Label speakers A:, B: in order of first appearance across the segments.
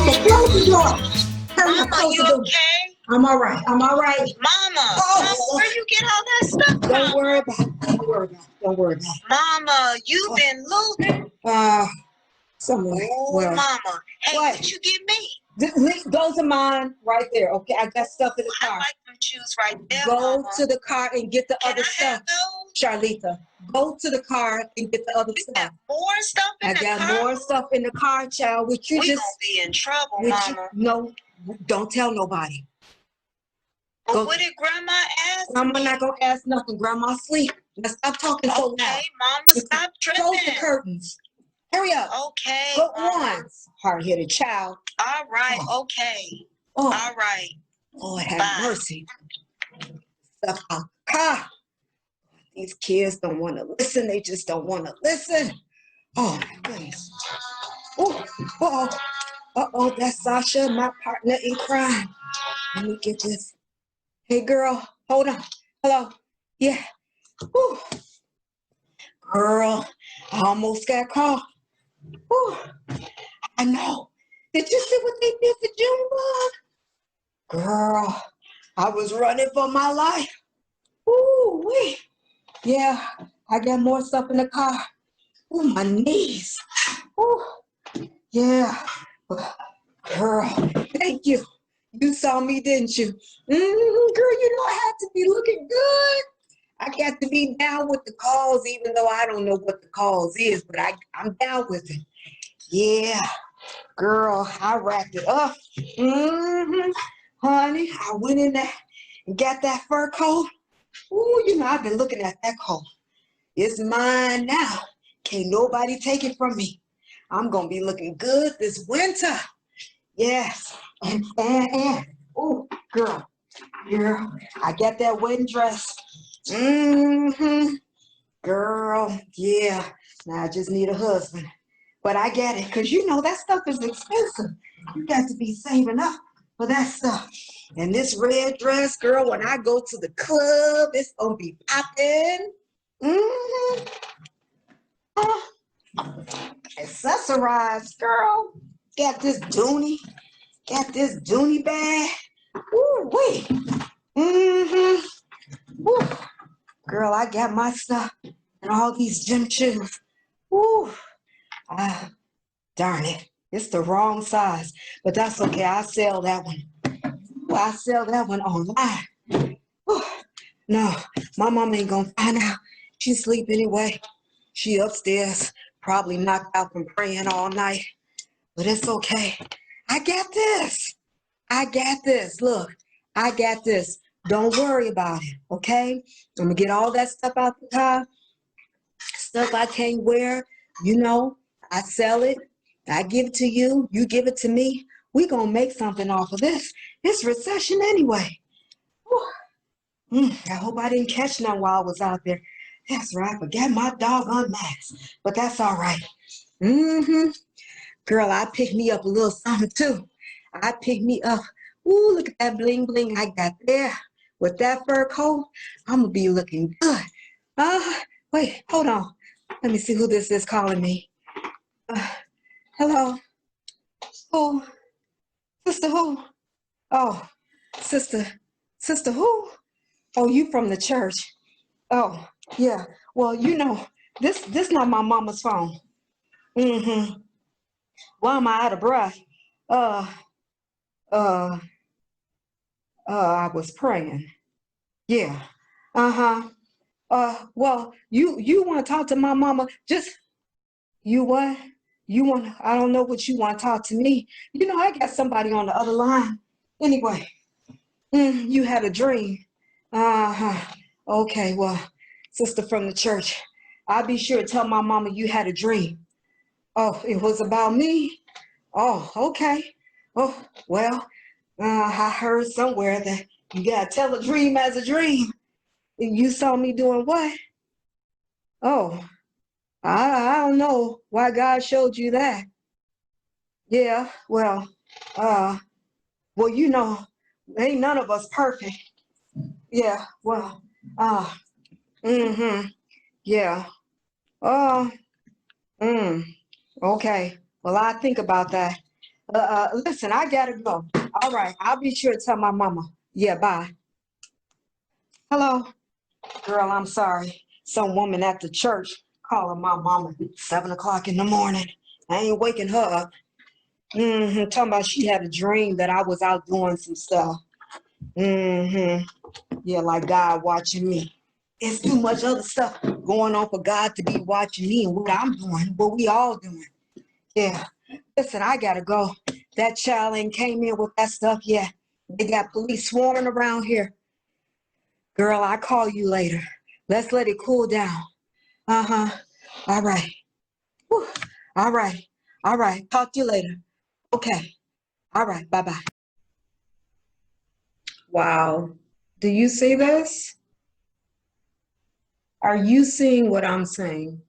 A: So close the door. Hurry up,
B: Mama,
A: close
B: you
A: the door.
B: okay?
A: I'm all right. I'm all right.
B: Mama,
A: Oh,
B: where you get all that stuff from?
A: don't worry about it. Don't worry about it. Don't worry about it.
B: Mama, you've been looting.
A: Somewhere.
B: Oh,
A: Well,
B: Mama. Hey,
A: what?
B: what you give me?
A: Those are mine right there. Okay, I got stuff in the
B: I
A: car.
B: like them shoes right there,
A: Go
B: Mama.
A: to the car and get the
B: Can
A: other
B: I
A: stuff.
B: have those?
A: Charlita, go to the car and get the other
B: You
A: stuff.
B: got more stuff in
A: I
B: the
A: got
B: car?
A: more stuff in the car, child. Which you
B: We
A: just
B: gonna be in trouble,
A: which
B: Mama.
A: no, don't tell nobody.
B: But
A: Go.
B: what did Grandma ask?
A: Grandma not gonna ask nothing. Grandma sleep. Now stop talking so loud.
B: Okay, Mama, stop
A: Close the
B: tripping.
A: curtains. Hurry up.
B: Okay,
A: Go
B: Mama.
A: on. Hard-headed child.
B: All right,
A: Oh.
B: okay.
A: Oh,
B: All right.
A: Lord have
B: Bye.
A: mercy. Stuff out the car. These kids don't want to listen. They just don't want to listen. Oh, my goodness. Oh, uh-oh. Uh-oh, that's Sasha, my partner in crime. Let me get this. Hey, girl, hold on. Hello. Yeah. Whew. Girl, I almost got caught. Whew. I know. Did you see what they did to Junebug? Girl, I was running for my life. Ooh, wee. Yeah, I got more stuff in the car. Ooh, my knees. Ooh, yeah. Girl, thank you. You saw me, didn't you? Girl, you know I had to be looking good. I got to be down with the cause, even though I don't know what the cause is, but I'm down with it. Yeah, girl, I wrapped it up. Honey, I went in there and got that fur coat. Ooh, you know, I've been looking at that coat. It's mine now. Can't nobody take it from me. I'm going to be looking good this winter. Yes. And, oh, girl, I got that wedding dress. Girl, yeah. Now I just need a husband. But I get it, because you know that stuff is expensive. You got to be saving up for that stuff. And this red dress, girl, when I go to the club, it's going to be popping. Accessorized, girl. Got this Dooney bag. Ooh, wait. Woo. Girl, I got my stuff and all these gym shoes. Ooh. Darn it. It's the wrong size, but that's okay. I'll sell that one. Well, I'll sell that one online. Whew. No, my mom ain't gonna find out. She sleep anyway. She upstairs, probably knocked out from praying all night. But it's okay. I got this. I got this. Look, I got this. Don't worry about it, okay? I'm gonna get all that stuff out the car. Stuff I can't wear, you know, I sell it. I give it to you. You give it to me. We gonna make something off of this. It's recession anyway. I hope I didn't catch none while I was out there. That's right. I forgot my doggone mask, but that's all right. Girl, I picked me up a little something too. I picked me up. Ooh, look at that bling bling I got there. With that fur coat, I'm gonna be looking good. Wait, hold on. Let me see who this is calling me. Hello. Who? Sister who? Oh, sister who? Oh, you from the church. Oh, yeah. Well, you know, this not my mama's phone. Why am I out of breath? I was praying. Yeah. Well, you want to talk to my mama? Just, you what? I don't know what you want to talk to me. You know, I got somebody on the other line. Anyway, you had a dream. Okay, well, sister from the church, I'll be sure to tell my mama you had a dream. Oh, it was about me? Oh, okay. Oh, well, I heard somewhere that you gotta tell a dream as a dream. You saw me doing what? Oh, I don't know why God showed you that. Yeah, well, you know, ain't none of us perfect. Yeah, well, yeah. Oh, okay. Well, I think about that. Listen, I gotta go. All right, I'll be sure to tell my mama. Yeah, bye. Hello? Girl, I'm sorry. Some woman at the church calling my mama at 7 o'clock in the morning. I ain't waking her up. Talking about she had a dream that I was out doing some stuff. Yeah, like God watching me. It's too much other stuff going on for God to be watching me and what I'm doing, what we all doing. Yeah. Listen, I gotta go. That child ain't came in with that stuff yet. They got police swarming around here. Girl, I'll call you later. Let's let it cool down. Uh-huh. All right. Whew. All right. All right. Talk to you later. Okay. All right. Bye-bye. Wow. Do you see this? Are you seeing what I'm saying?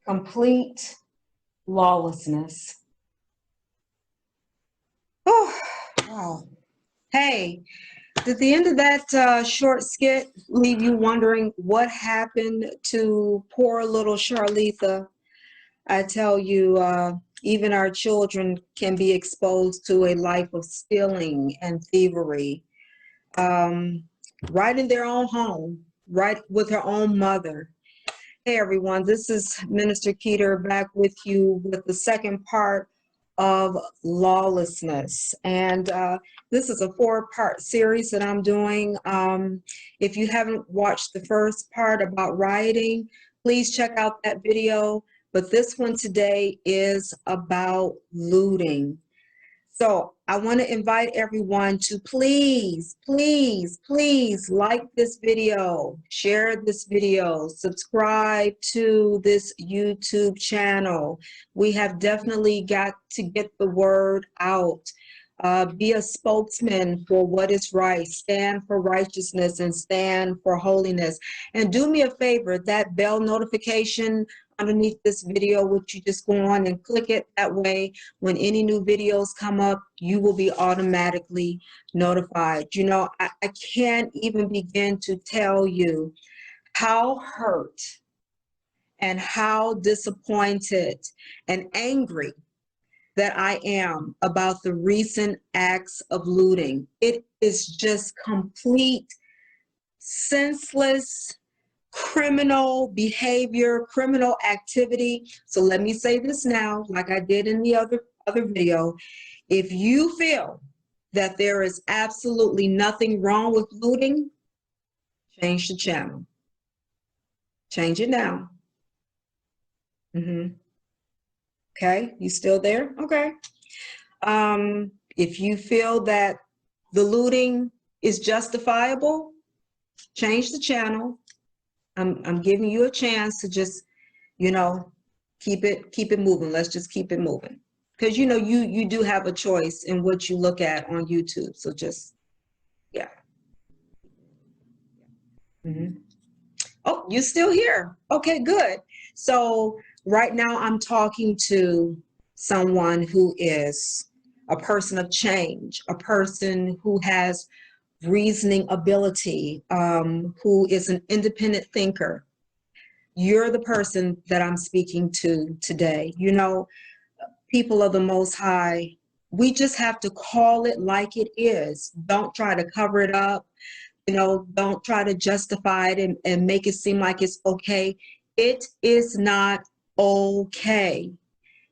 A: Complete lawlessness. Oh, wow. Hey, did the end of that short skit leave you wondering what happened to poor little Charletha? I tell you, even our children can be exposed to a life of stealing and thievery, right in their own home, right with her own mother. Hey everyone, this is Minister Keeter back with you with the second part of lawlessness. And this is a 4-part series that I'm doing. If you haven't watched the first part about rioting, please check out that video. But this one today is about looting. So I want to invite everyone to please, please, please like this video, share this video, subscribe to this YouTube channel. We have definitely got to get the word out. Be a spokesman for what is right, stand for righteousness and stand for holiness. And do me a favor, that bell notification underneath this video, would you just go on and click it? That way, when any new videos come up, you will be automatically notified. You know, I can't even begin to tell you how hurt and how disappointed and angry that I am about the recent acts of looting. It is just complete, senseless, criminal behavior, criminal activity. So let me say this now, like I did in the other video. If you feel that there is absolutely nothing wrong with looting, change the channel. Change it now. Okay, you still there? Okay. If you feel that the looting is justifiable, change the channel. I'm giving you a chance to just, you know, keep it moving. Let's just keep it moving. Because, you know, you do have a choice in what you look at on YouTube. So just, yeah. Oh, you're still here. Okay, good. So right now I'm talking to someone who is a person of change, a person who has reasoning ability, who is an independent thinker. You're the person that I'm speaking to today. You know, people of the Most High, we just have to call it like it is. Don't try to cover it up. You know, don't try to justify it and make it seem like it's okay. It is not okay.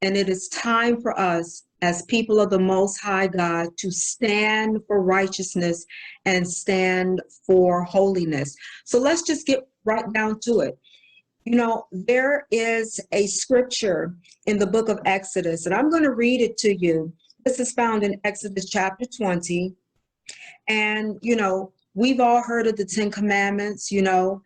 A: And it is time for us as people of the Most High God to stand for righteousness and stand for holiness. So let's just get right down to it. You know, there is a scripture in the book of Exodus, and I'm going to read it to you. This is found in Exodus chapter 20. And, you know, we've all heard of the 10 Commandments, you know,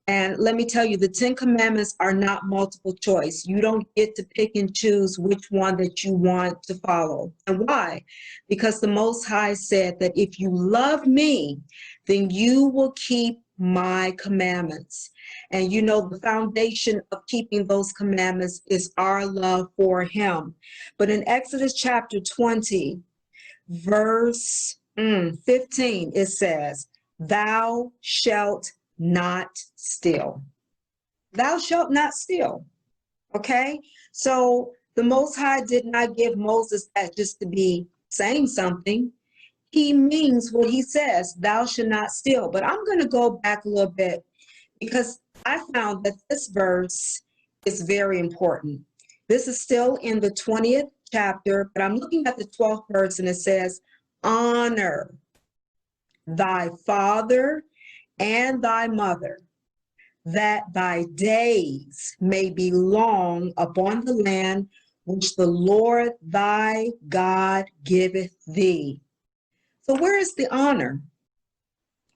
A: and let me tell you, the 10 Commandments are not multiple choice. You don't get to pick and choose which one that you want to follow. And why? Because the Most High said that if you love me, then you will keep my commandments. And you know, the foundation of keeping those commandments is our love for him. But in Exodus chapter 20, verse 15, it says, thou shalt not steal. Thou shalt not steal. Okay? So The Most High did not give Moses that just to be saying something. He means what he says, thou shalt not steal. But I'm going to go back a little bit because I found that this verse is very important. This is still in the 20th chapter, but I'm looking at the 12th verse, and it says, honor thy father and thy mother, that thy days may be long upon the land which the Lord thy God giveth thee. So where is the honor?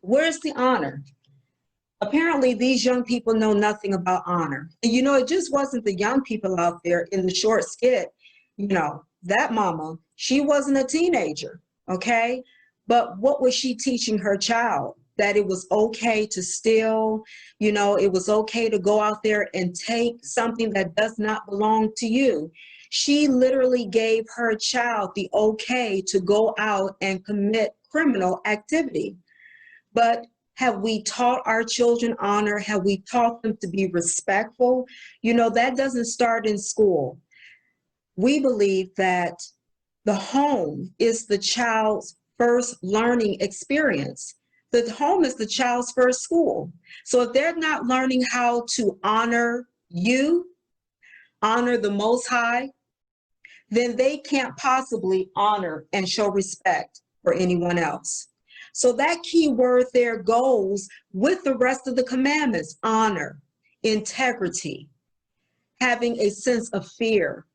A: Where is the honor? Apparently, these young people know nothing about honor. And you know, it just wasn't the young people out there in the short skit. You know, that mama, she wasn't a teenager, okay? But what was she teaching her child? That it was okay to steal, you know, it was okay to go out there and take something that does not belong to you. She literally gave her child the okay to go out and commit criminal activity. But have we taught our children honor? Have we taught them to be respectful? You know, that doesn't start in school. We believe that the home is the child's first learning experience. The home is the child's first school. So if they're not learning how to honor you, honor the Most High, then they can't possibly honor and show respect for anyone else. So that key word there goes with the rest of the commandments: honor, integrity, having a sense of fear.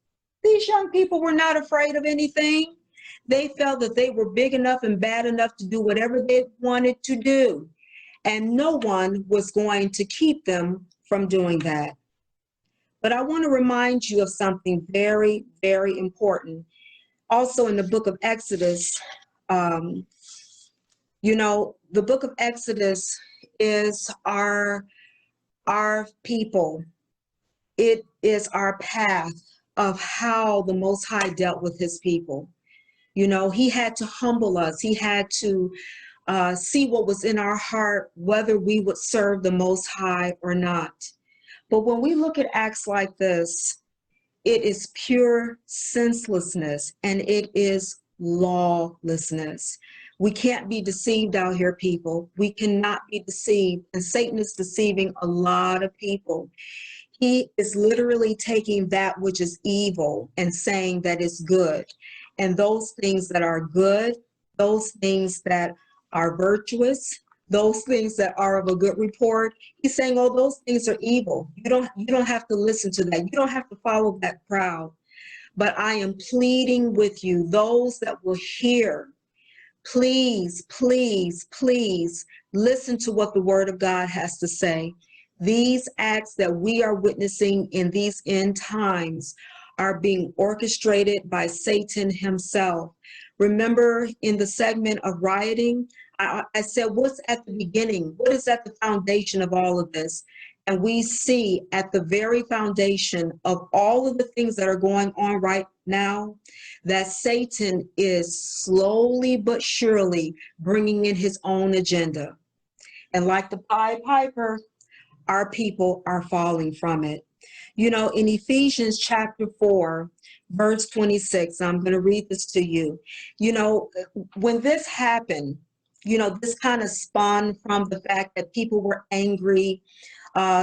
A: These young people were not afraid of anything. They felt that they were big enough and bad enough to do whatever they wanted to do, and no one was going to keep them from doing that. But I want to remind you of something very, very important. Also in the book of Exodus, you know, the book of Exodus is our people. It is our path of how the Most High dealt with his people. You know, he had to humble us. He had to see what was in our heart, whether we would serve the Most High or not. But when we look at acts like this, it is pure senselessness and it is lawlessness. We can't be deceived out here, people. We cannot be deceived. And Satan is deceiving a lot of people. He is literally taking that which is evil and saying that it's good. And those things that are good, those things that are virtuous, those things that are of a good report, he's saying, oh, those things are evil. You don't have to listen to that. You don't have to follow that crowd. But I am pleading with you, those that will hear, please, please, please listen to what the word of God has to say. These acts that we are witnessing in these end times are being orchestrated by Satan himself. Remember in the segment of rioting, I said, what's at the beginning? What is at the foundation of all of this? And we see at the very foundation of all of the things that are going on right now, that Satan is slowly but surely bringing in his own agenda. And like the Pied Piper, our people are falling from it. You know, in Ephesians chapter 4, verse 26, I'm going to read this to you. You know, when this happened, you know, this kind of spun from the fact that people were angry.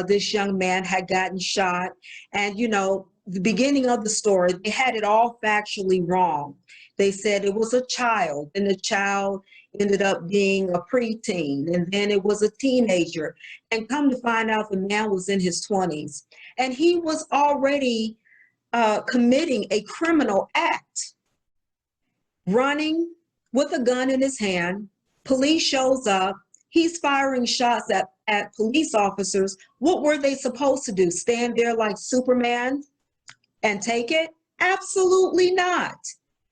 A: This young man had gotten shot. And, you know, the beginning of the story, they had it all factually wrong. They said it was a child, and the child ended up being a preteen, and then it was a teenager. And come to find out, the man was in his 20s. And he was already committing a criminal act, running with a gun in his hand. Police shows up. He's firing shots at police officers. What were they supposed to do? Stand there like Superman and take it? Absolutely not.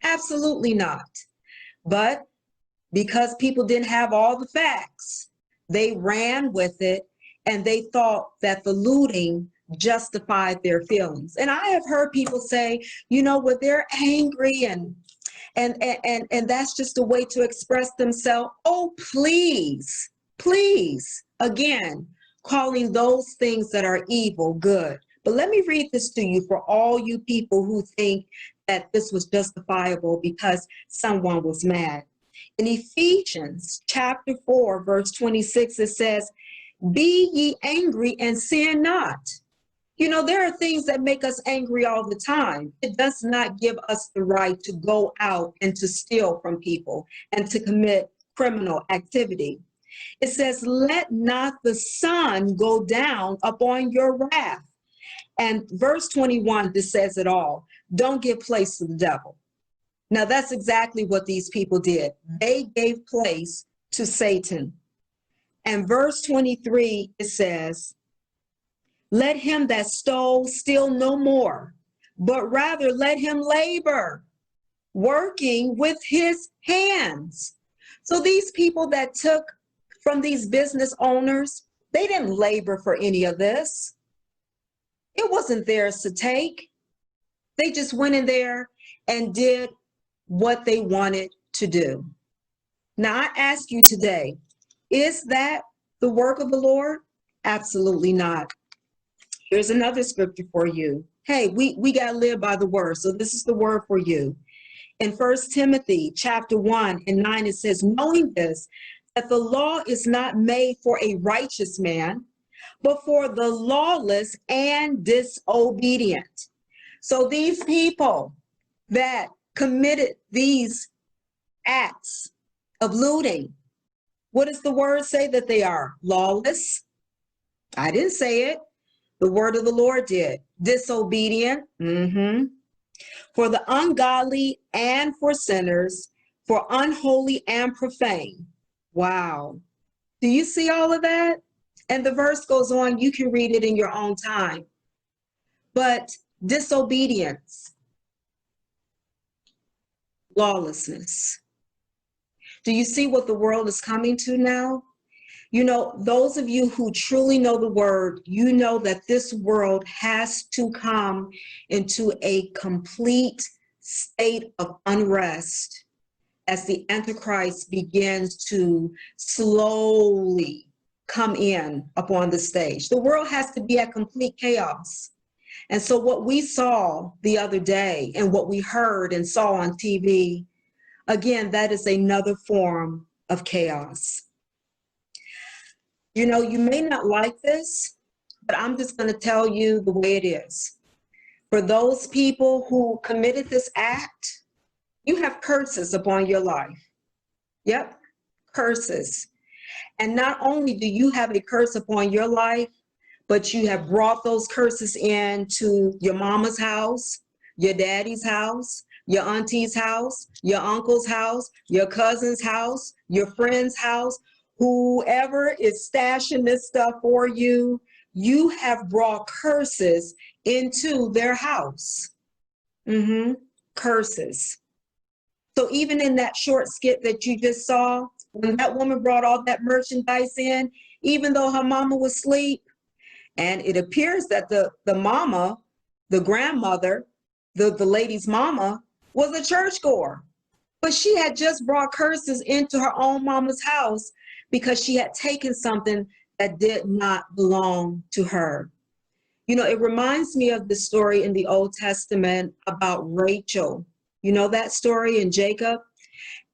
A: Absolutely not. But because people didn't have all the facts, they ran with it, and they thought that the looting justified their feelings. And I have heard people say, you know, when they're angry and that's just a way to express themselves. Oh, please, again, calling those things that are evil good. But let me read this to you for all you people who think that this was justifiable because someone was mad. In Ephesians chapter 4, verse 26, it says, "Be ye angry and sin not." You know, there are things that make us angry all the time. It does not give us the right to go out and to steal from people and to commit criminal activity. It says, "Let not the sun go down upon your wrath." And verse 21, this says it all. Don't give place to the devil. Now, that's exactly what these people did. They gave place to Satan. And verse 23, it says, "Let him that stole steal no more, but rather let him labor, working with his hands." So these people that took from these business owners, they didn't labor for any of this. It wasn't theirs to take. They just went in there and did what they wanted to do. Now, I ask you today, is that the work of the Lord? Absolutely not. Here's another scripture for you. Hey, we got to live by the word. So this is the word for you. In 1 Timothy chapter 1 and 9, it says, "Knowing this, that the law is not made for a righteous man, but for the lawless and disobedient." So these people that committed these acts of looting, what does the word say that they are? Lawless. I didn't say it. The word of the Lord did. Disobedient. For the ungodly and for sinners, for unholy and profane. Wow. Do you see all of that? And the verse goes on. You can read it in your own time. But disobedience, lawlessness. Do you see what the world is coming to now? You know, those of you who truly know the word, you know that this world has to come into a complete state of unrest as the Antichrist begins to slowly come in upon the stage. The world has to be at complete chaos. And so what we saw the other day and what we heard and saw on TV, again, that is another form of chaos. You know, you may not like this, but I'm just going to tell you the way it is. For those people who committed this act, you have curses upon your life. Yep, curses. And not only do you have a curse upon your life, but you have brought those curses into your mama's house, your daddy's house, your auntie's house, your uncle's house, your cousin's house, your friend's house. Whoever is stashing this stuff for you, you have brought curses into their house. Curses. So even in that short skit that you just saw, when that woman brought all that merchandise in, even though her mama was asleep, and it appears that the mama, the grandmother, the lady's mama, was a churchgoer. But she had just brought curses into her own mama's house because she had taken something that did not belong to her. You know, it reminds me of the story in the Old Testament about Rachel. You know that story in Jacob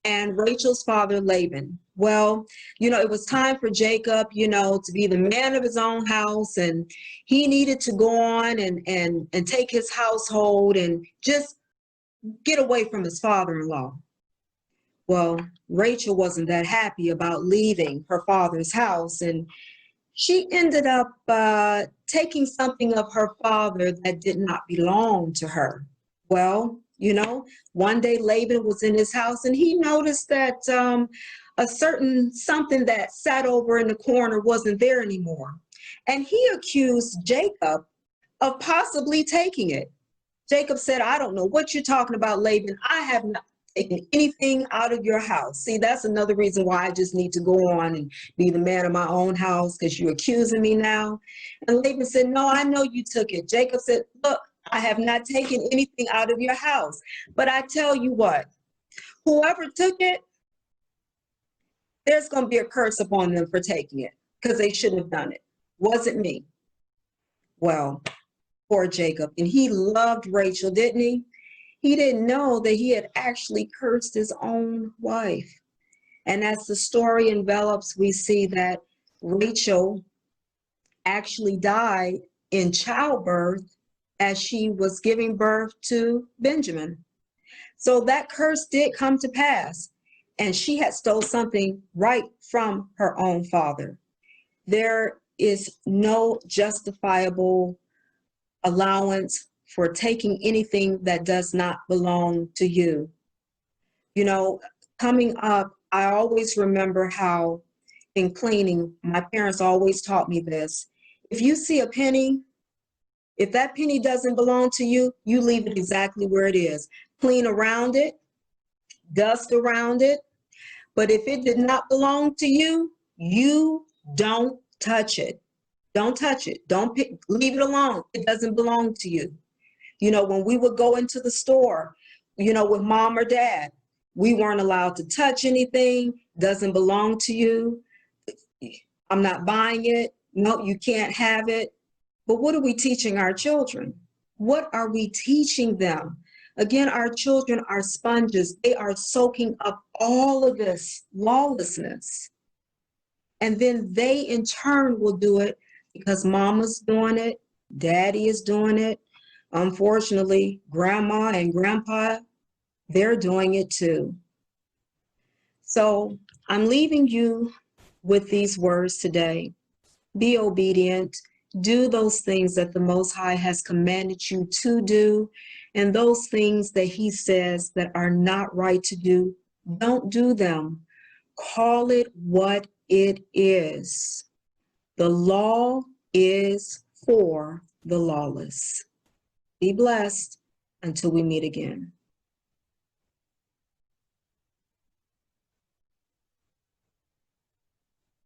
A: and Rachel's father, Laban. Well, you know, it was time for Jacob, you know, to be the man of his own house, and he needed to go on and take his household and just get away from his father-in-law. Well, Rachel wasn't that happy about leaving her father's house, and she ended up taking something of her father that did not belong to her. Well, you know, one day Laban was in his house and he noticed that a certain something that sat over in the corner wasn't there anymore. And he accused Jacob of possibly taking it. Jacob said, "I don't know what you're talking about, Laban. I have not taken anything out of your house." See, that's another reason why I just need to go on and be the man of my own house, because you're accusing me now. And Laban said, "No, I know you took it." Jacob said, "Look, I have not taken anything out of your house. But I tell you what, whoever took it, there's going to be a curse upon them for taking it because they shouldn't have done it. Wasn't me." Well, Poor Jacob. And he loved Rachel, didn't he? He didn't know that he had actually cursed his own wife. And as the story envelops, we see that Rachel actually died in childbirth as she was giving birth to Benjamin. So that curse did come to pass, and she had stole something right from her own father. There is no justifiable allowance for taking anything that does not belong to you. You know, coming up, I always remember how in cleaning, my parents always taught me this. If you see a penny, if that penny doesn't belong to you, you leave it exactly where it is. Clean around it, dust around it. But if it did not belong to you, you don't touch it. Don't touch it. Don't pick, leave it alone. It doesn't belong to you. You know, when we would go into the store, you know, with mom or dad, we weren't allowed to touch anything. Doesn't belong to you. I'm not buying it. No, you can't have it. But what are we teaching our children? What are we teaching them? Again, our children are sponges. They are soaking up all of this lawlessness. And then they in turn will do it because mama's doing it, daddy is doing it. Unfortunately, grandma and grandpa, they're doing it too. So I'm leaving you with these words today. Be obedient. Do those things that the Most High has commanded you to do, and those things that he says that are not right to do, don't do them. Call it what it is. The law is for the lawless. Be blessed until we meet again.